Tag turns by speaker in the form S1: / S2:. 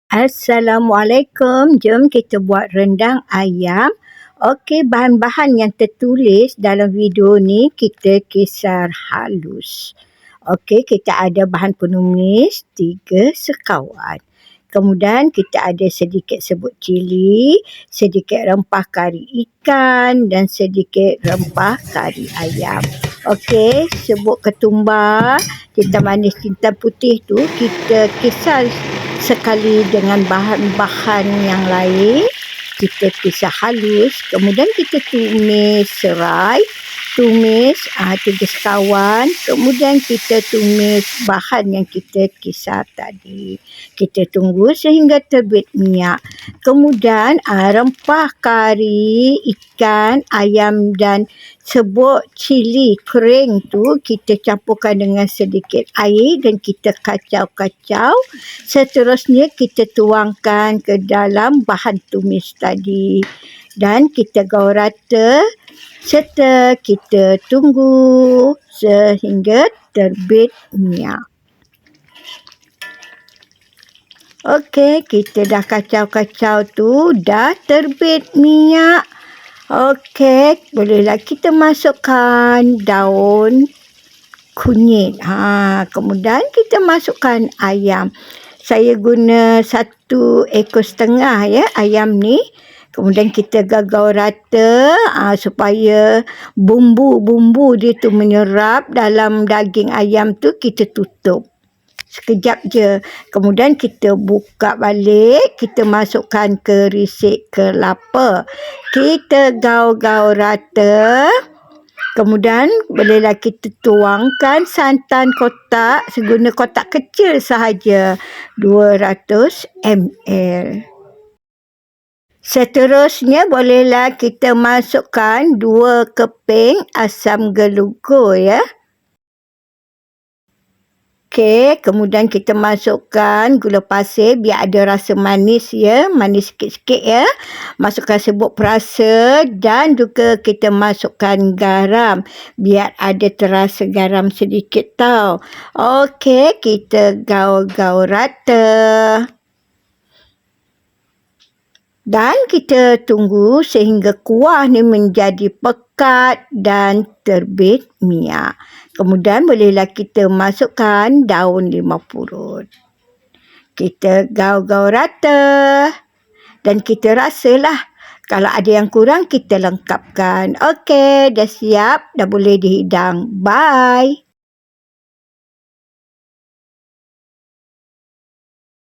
S1: Assalamualaikum. Jom kita buat rendang ayam. Okey, bahan-bahan yang tertulis dalam video ni kita kisar halus. Okey, kita ada bahan penumis 3 sekawan. Kemudian kita ada sedikit serbuk cili, sedikit rempah kari ikan dan sedikit rempah kari ayam. Okey, serbuk ketumbar, tinta manis, tinta putih tu kita kisar sekali dengan bahan-bahan yang lain. Kita kisar halus, kemudian kita tumis serai, tumis 3 sekawan, kemudian kita tumis bahan yang kita kisar tadi. Kita tunggu sehingga terbit minyak. Kemudian rempah kari ikan, ayam dan serbuk cili kering tu kita campurkan dengan sedikit air dan kita kacau-kacau. Seterusnya kita tuangkan ke dalam bahan tumis tadi dan kita gaul rata serta kita tunggu sehingga terbit minyak. Okey, kita dah kacau-kacau tu, dah terbit minyak. Okey, bolehlah kita masukkan daun kunyit. Kemudian kita masukkan ayam. Saya guna 1,5 ekor ya ayam ni. Kemudian kita gaul rata supaya bumbu-bumbu dia tu menyerap dalam daging ayam tu. Kita tutup sekejap je. Kemudian kita buka balik, kita masukkan kerisik kelapa. Kita gaul-gaul rata. Kemudian bolehlah kita tuangkan santan kotak, seguna kotak kecil sahaja, 200 ml. Seterusnya bolehlah kita masukkan 2 keping asam gelugur ya. Okey, kemudian kita masukkan gula pasir biar ada rasa manis ya, manis sikit-sikit ya. Masukkan serbuk perasa dan juga kita masukkan garam biar ada terasa garam sedikit tau. Okey, kita gaul-gaul rata. Dan kita tunggu sehingga kuah ni menjadi pekat dan terbit minyak. Kemudian bolehlah kita masukkan daun limau purut. Kita gaul-gaul rata. Dan kita rasalah. Kalau ada yang kurang kita lengkapkan. Okey, dah siap. Dah boleh dihidang. Bye.